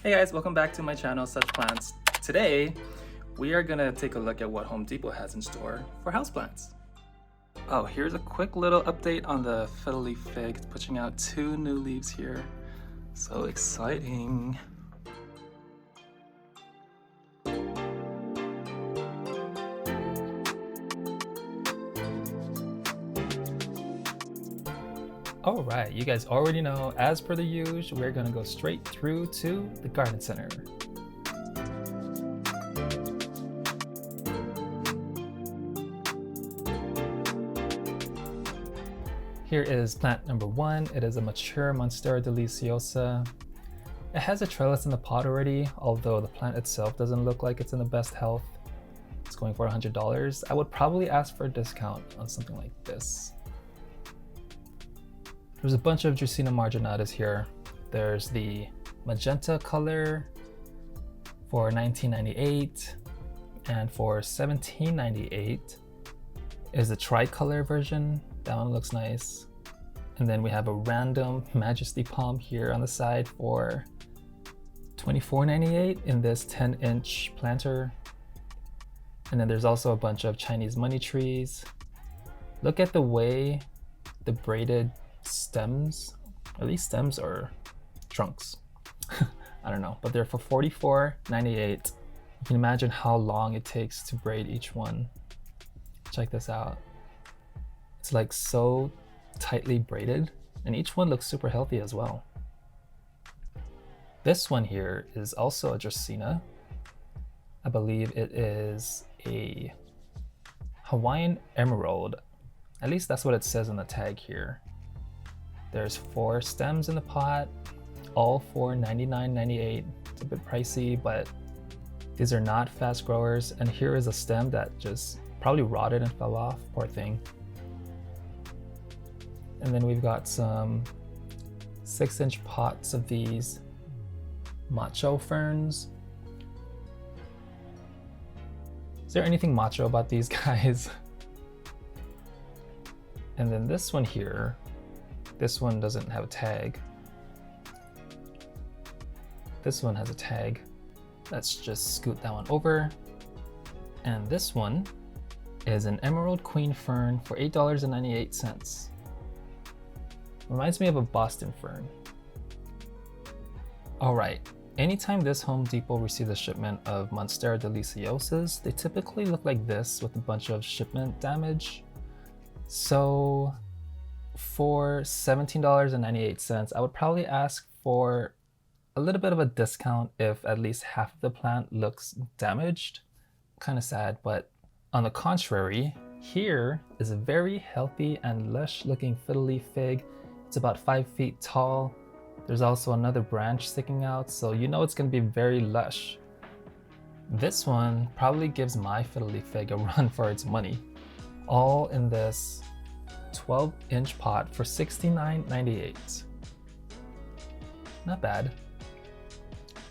Hey guys, welcome back to my channel, Such Plants. Today, we are gonna take a look at what Home Depot has in store for houseplants. Oh, here's a quick little update on the fiddle leaf fig. It's pushing out 2 new leaves here. So exciting. Alright, you guys already know, as per the usual, we're gonna go straight through to the garden center. Here is plant number 1. It is a mature Monstera deliciosa. It has a trellis in the pot already, although the plant itself doesn't look like it's in the best health. It's going for $100. I would probably ask for a discount on something like this. There's a bunch of Dracaena marginatas here. There's the magenta color for $19.98, and for $17.98 is the tricolor version. That one looks nice. And then we have a random Majesty Palm here on the side for $24.98 in this 10-inch planter. And then there's also a bunch of Chinese money trees. Look at the way the braided stems, are these stems or trunks? I don't know, but they're for $44.98. You can imagine how long it takes to braid each one. Check this out. It's like so tightly braided, and each one looks super healthy as well. This one here is also a Dracaena. I believe it is a Hawaiian emerald. At least that's what it says on the tag here. There's 4 stems in the pot, all for $99.98. It's a bit pricey, but these are not fast growers. And here is a stem that just probably rotted and fell off, poor thing. And then we've got some 6-inch pots of these macho ferns. Is there anything macho about these guys? And then this one here, this one doesn't have a tag. This one has a tag. Let's just scoot that one over. And this one is an Emerald Queen Fern for $8.98. Reminds me of a Boston fern. All right, anytime this Home Depot receives a shipment of Monstera deliciosas, they typically look like this with a bunch of shipment damage. So for $17.98, I would probably ask for a little bit of a discount if at least half of the plant looks damaged. Kind of sad, but on the contrary, here is a very healthy and lush looking fiddle leaf fig. It's about 5 feet tall. There's also another branch sticking out, so you know it's going to be very lush. This one probably gives my fiddle leaf fig a run for its money. All in this 12-inch pot for $69.98. Not bad.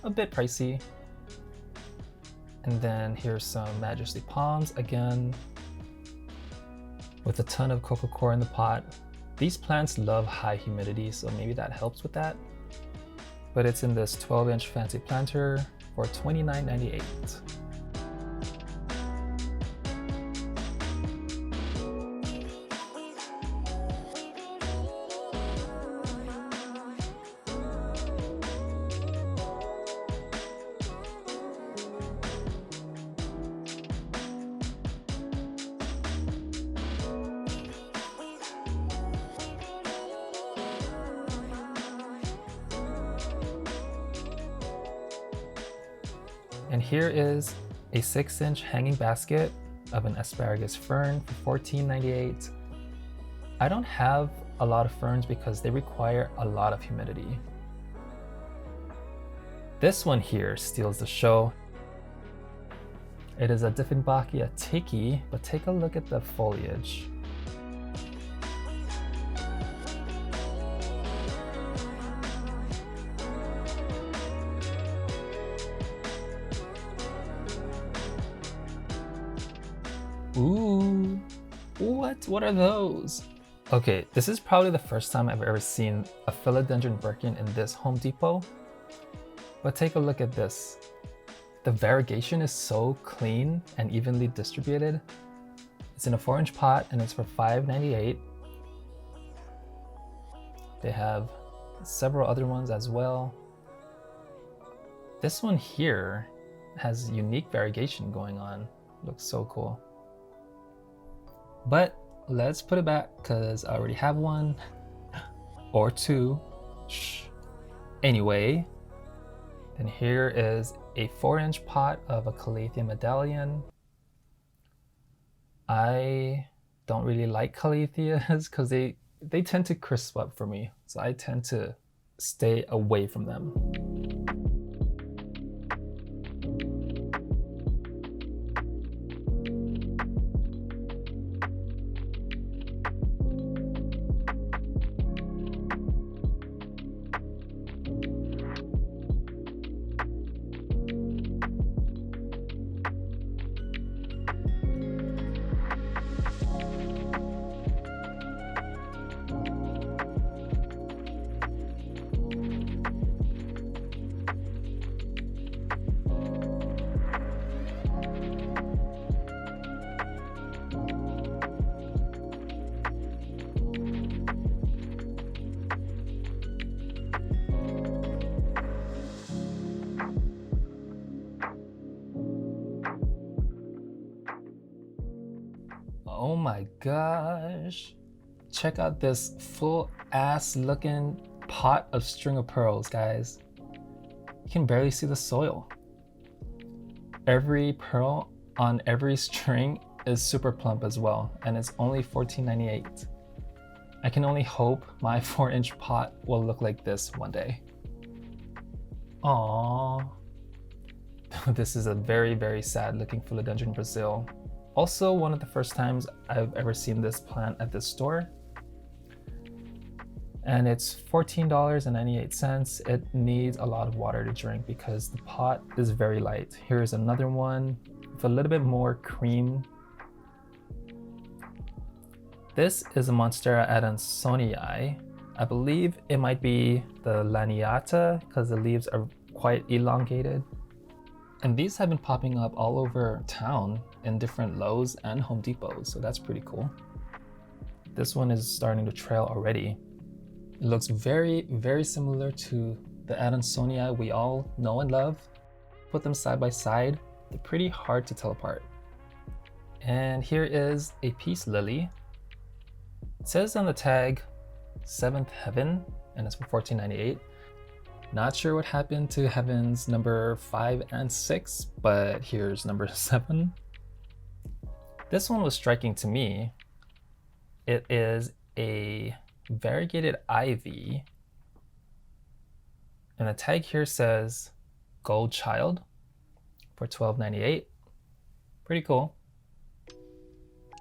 A bit pricey. And then here's some Majesty Palms, again, with a ton of coco coir in the pot. These plants love high humidity, so maybe that helps with that. But it's in this 12-inch fancy planter for $29.98. And here is a 6-inch hanging basket of an asparagus fern for $14.98. I don't have a lot of ferns because they require a lot of humidity. This one here steals the show. It is a Dieffenbachia tiki, but take a look at the foliage. Ooh, what are those? Okay, this is probably the first time I've ever seen a Philodendron Birkin in this Home Depot. But take a look at this. The variegation is so clean and evenly distributed. It's in a 4-inch pot and it's for $5.98. They have several other ones as well. This one here has unique variegation going on. Looks so cool. But let's put it back because I already have one or two. Shh. Anyway, then here is a 4-inch pot of a Calathea medallion. I don't really like Calatheas because they tend to crisp up for me, so I tend to stay away from them. Oh my gosh. Check out this full ass looking pot of string of pearls, guys. You can barely see the soil. Every pearl on every string is super plump as well, and it's only $14.98. I can only hope my 4-inch pot will look like this one day. Aww. This is a very, very sad looking Philodendron Brasil. Also, one of the first times I've ever seen this plant at this store. And it's $14.98. It needs a lot of water to drink because the pot is very light. Here's another one with a little bit more cream. This is a Monstera adansonii. I believe it might be the laniata because the leaves are quite elongated. And these have been popping up all over town in different Lowe's and Home Depots, so that's pretty cool. This one is starting to trail already. It looks very, very similar to the adansonii we all know and love. Put them side by side, they're pretty hard to tell apart. And here is a peace lily. It says on the tag, 7th heaven, and it's for $14.98. Not sure what happened to heavens number 5 and 6, but here's number 7. This one was striking to me. It is a variegated ivy, and the tag here says Gold Child for $12.98. Pretty cool.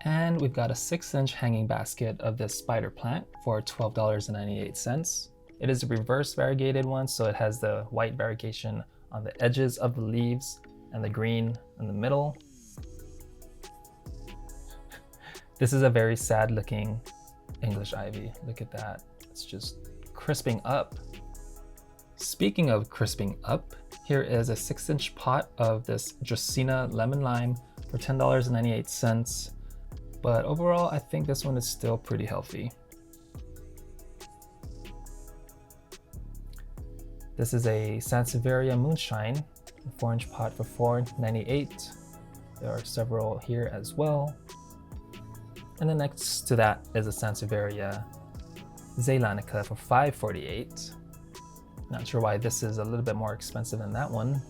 And we've got a 6-inch hanging basket of this spider plant for $12.98. It is a reverse variegated one, so it has the white variegation on the edges of the leaves and the green in the middle. This is a very sad looking English ivy. Look at that. It's just crisping up. Speaking of crisping up, here is a 6-inch pot of this Dracaena lemon lime for $10.98. But overall, I think this one is still pretty healthy. This is a Sansevieria Moonshine, a 4-inch pot for $4.98. There are several here as well. And then next to that is a Sansevieria Zeylanica for $5.48. Not sure why this is a little bit more expensive than that one.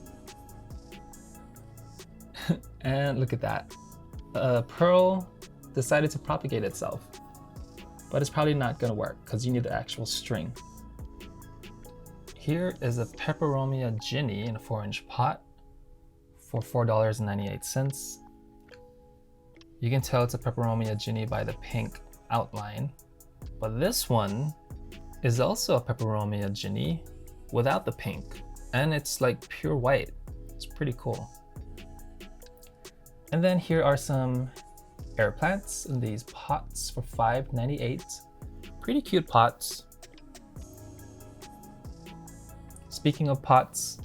And look at that. Pearl decided to propagate itself, but it's probably not gonna work because you need the actual string. Here is a Peperomia Ginny in a 4-inch pot for $4.98. You can tell it's a Peperomia Ginny by the pink outline, but this one is also a Peperomia Ginny without the pink, and it's like pure white. It's pretty cool. And then here are some air plants in these pots for $5.98. Pretty cute pots. Speaking of pots,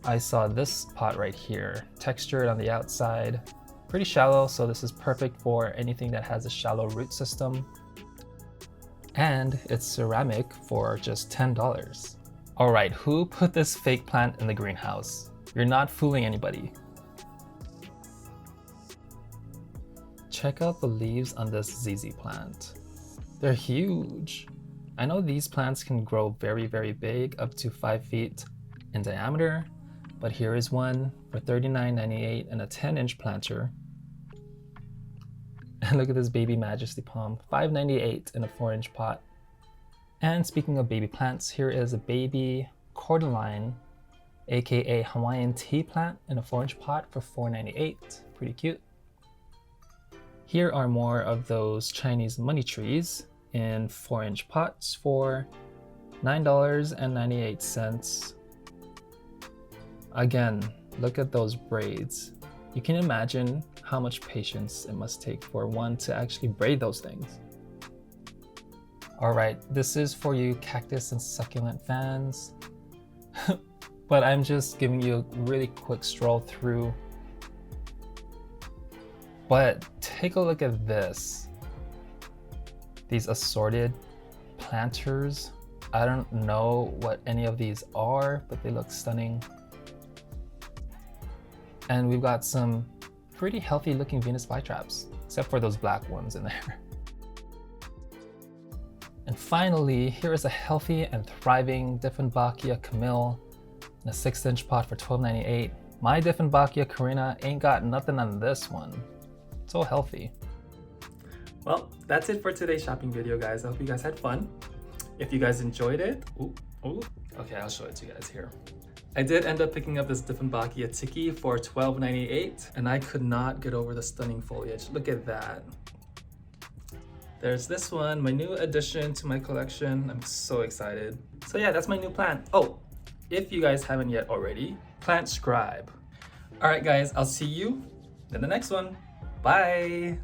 I saw this pot right here, textured on the outside, pretty shallow, so this is perfect for anything that has a shallow root system. And it's ceramic for just $10. All right, who put this fake plant in the greenhouse? You're not fooling anybody. Check out the leaves on this ZZ plant. They're huge. I know these plants can grow very, very big, up to 5 feet in diameter, but here is one for $39.98 in a 10-inch planter. And look at this baby Majesty Palm, $5.98 in a 4-inch pot. And speaking of baby plants, here is a baby cordyline, aka Hawaiian tea plant in a 4-inch pot for $4.98. Pretty cute. Here are more of those Chinese money trees in 4-inch pots for $9.98. Again, look at those braids. You can imagine how much patience it must take for one to actually braid those things. All right, this is for you cactus and succulent fans. But I'm just giving you a really quick stroll through. But take a look at this. These assorted planters. I don't know what any of these are, but they look stunning. And we've got some pretty healthy looking Venus flytraps, except for those black ones in there. And finally, here is a healthy and thriving Dieffenbachia Camille in a 6-inch pot for $12.98. My Dieffenbachia Carina ain't got nothing on this one. So healthy. Well, that's it for today's shopping video, guys. I hope you guys had fun. If you guys enjoyed it, okay, I'll show it to you guys here. I did end up picking up this Dieffenbachia Tiki for $12.98, and I could not get over the stunning foliage. Look at that. There's this one, my new addition to my collection. I'm so excited. So yeah, that's my new plant. Oh, if you guys haven't yet already, plant scribe. All right, guys, I'll see you in the next one. Bye.